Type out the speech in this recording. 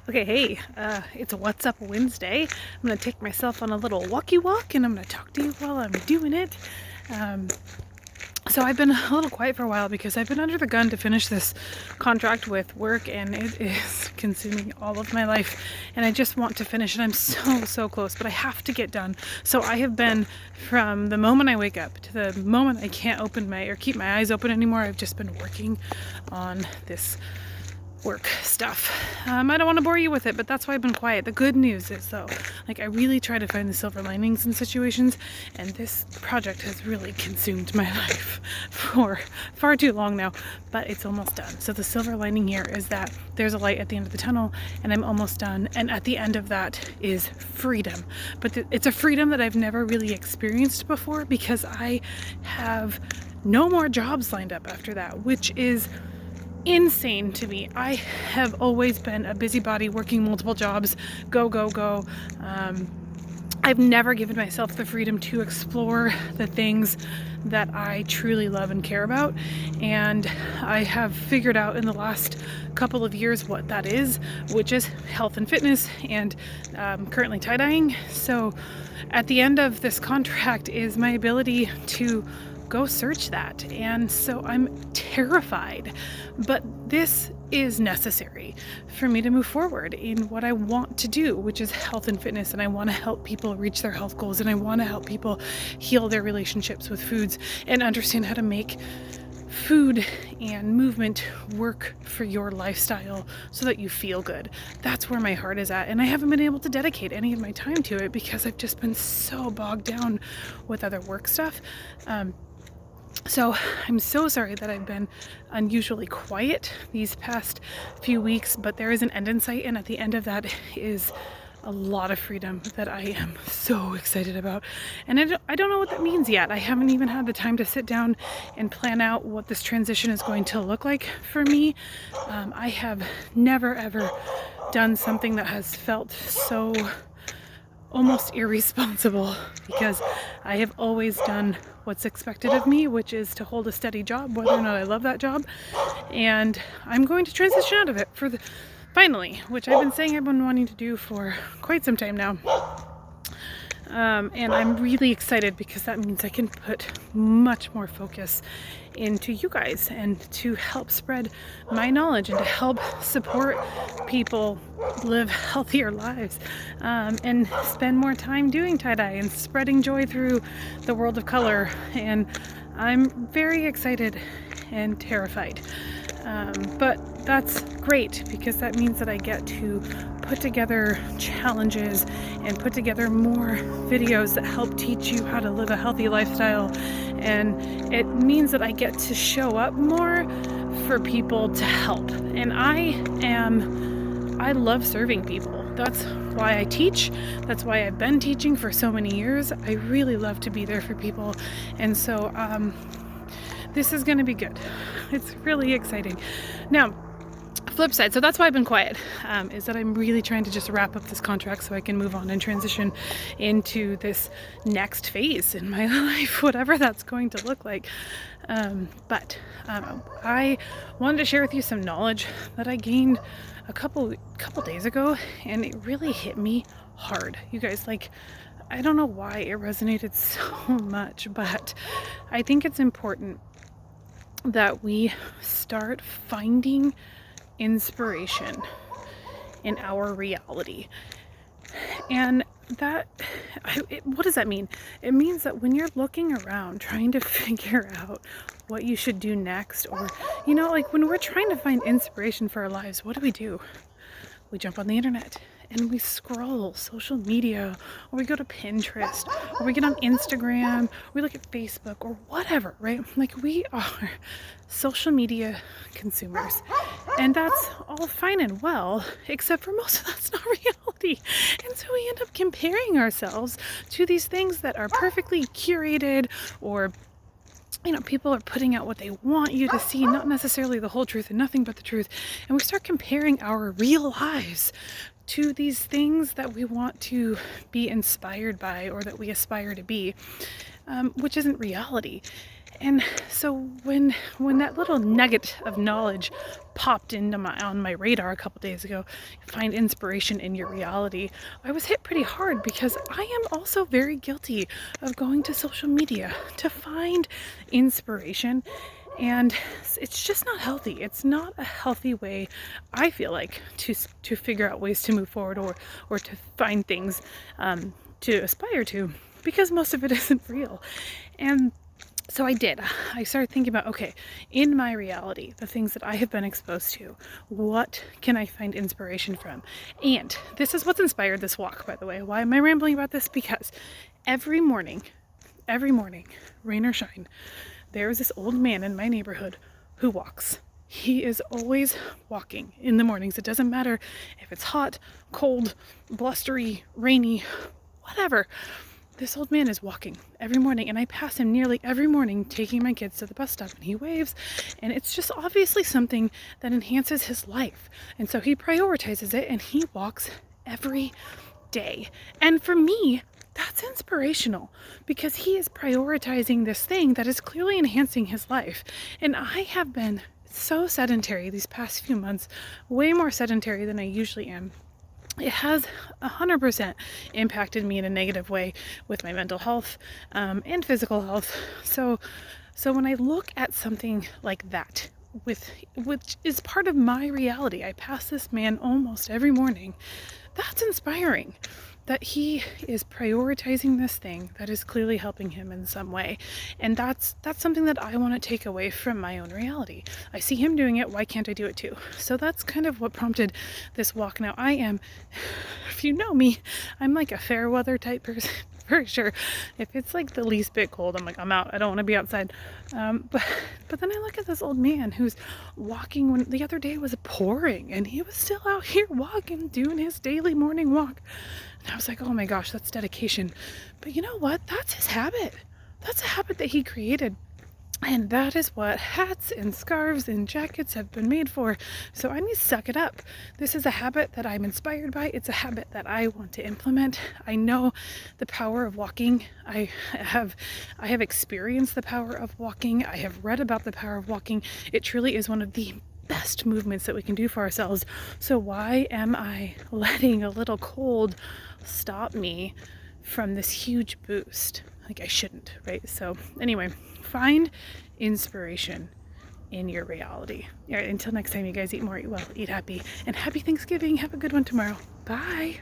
Okay, hey, it's What's Up Wednesday. I'm gonna take myself on a little walkie walk and I'm gonna talk to you while I'm doing it. Um, so I've been a little quiet for a while because I've been under the gun to finish this contract with work and it is consuming all of my life and I just want to finish it. I'm so close, but I have to get done. So I have been, from the moment I wake up to the moment I can't keep my eyes open anymore, I've just been working on this work stuff. I don't want to bore you with it, but that's why I've been quiet. The good news is though, I really try to find the silver linings in situations, and this project has really consumed my life for far too long now, but it's almost done. So the silver lining here is that there's a light at the end of the tunnel and I'm almost done, and at the end of that is freedom. But it's a freedom that I've never really experienced before because I have no more jobs lined up after that, which is insane to me. I have always been a busybody working multiple jobs, go. I've never given myself the freedom to explore the things that I truly love and care about, and I have figured out in the last couple of years what that is, which is health and fitness, and currently tie-dyeing. So at the end of this contract is my ability to go search that, and so I'm terrified, but this is necessary for me to move forward in what I want to do, which is health and fitness, and I want to help people reach their health goals, and I want to help people heal their relationships with foods and understand how to make food and movement work for your lifestyle so that you feel good. That's where my heart is at, and I haven't been able to dedicate any of my time to it because I've just been so bogged down with other work stuff. So I'm so sorry that I've been unusually quiet these past few weeks, but there is an end in sight, and at the end of that is a lot of freedom that I am so excited about. And I don't know what that means yet. I haven't even had the time to sit down and plan out what this transition is going to look like for me. I have never ever done something that has felt so almost irresponsible, because I have always done what's expected of me, which is to hold a steady job, whether or not I love that job. And I'm going to transition out of it finally, which I've been saying I've been wanting to do for quite some time now. And I'm really excited because that means I can put much more focus into you guys and to help spread my knowledge and to help support people live healthier lives, and spend more time doing tie-dye and spreading joy through the world of color. And I'm very excited and terrified. But that's great because that means that I get to put together challenges and put together more videos that help teach you how to live a healthy lifestyle. And it means that I get to show up more for people to help. And I love serving people. That's why I teach. That's why I've been teaching for so many years. I really love to be there for people. And so, this is going to be good. It's really exciting. Now, flip side, so that's why I've been quiet, is that I'm really trying to just wrap up this contract so I can move on and transition into this next phase in my life, whatever that's going to look like. But I wanted to share with you some knowledge that I gained a couple days ago, and it really hit me hard. You guys, I don't know why it resonated so much, but I think it's important that we start finding inspiration in our reality. And what does that mean? It means that when you're looking around trying to figure out what you should do next, or when we're trying to find inspiration for our lives, what do? We jump on the internet and we scroll social media, or we go to Pinterest, or we get on Instagram, or we look at Facebook, or whatever, right? We are social media consumers, and that's all fine and well, except for most of that's not reality. And so we end up comparing ourselves to these things that are perfectly curated, or people are putting out what they want you to see, not necessarily the whole truth and nothing but the truth. And we start comparing our real lives to these things that we want to be inspired by or that we aspire to be, which isn't reality. And so when that little nugget of knowledge popped into on my radar a couple days ago, find inspiration in your reality, I was hit pretty hard because I am also very guilty of going to social media to find inspiration. And it's just not healthy. It's not a healthy way, I feel like, to figure out ways to move forward or to find things to aspire to, because most of it isn't real. And so I started thinking about, okay, in my reality, the things that I have been exposed to, what can I find inspiration from? And this is what's inspired this walk, by the way. Why am I rambling about this? Because every morning, rain or shine, there is this old man in my neighborhood who walks. He is always walking in the mornings. It doesn't matter if it's hot, cold, blustery, rainy, whatever. This old man is walking every morning, and I pass him nearly every morning taking my kids to the bus stop, and he waves, and it's just obviously something that enhances his life. And so he prioritizes it, and he walks every day. And for me, that's inspirational because he is prioritizing this thing that is clearly enhancing his life. And I have been so sedentary these past few months, way more sedentary than I usually am. It has 100% impacted me in a negative way with my mental health and physical health. So when I look at something like that, which is part of my reality, I pass this man almost every morning. That's inspiring. That he is prioritizing this thing that is clearly helping him in some way. And that's something that I want to take away from my own reality. I see him doing it, why can't I do it too? So that's kind of what prompted this walk. Now I am, if you know me, I'm like a fair weather type person. For sure. If it's like the least bit cold, I'm like, I'm out. I don't want to be outside. But then I look at this old man who's walking when the other day was pouring, and he was still out here walking, doing his daily morning walk. And I was like, oh my gosh, that's dedication. But you know what? That's his habit. That's a habit that he created. And that is what hats and scarves and jackets have been made for. So I need to suck it up. This is a habit that I'm inspired by. It's a habit that I want to implement. I know the power of walking. I have experienced the power of walking. I have read about the power of walking. It truly is one of the best movements that we can do for ourselves. So why am I letting a little cold stop me from this huge boost? Like I shouldn't, right? So anyway, find inspiration in your reality. All right, until next time, you guys, eat more, eat well, eat happy, and happy Thanksgiving. Have a good one tomorrow. Bye.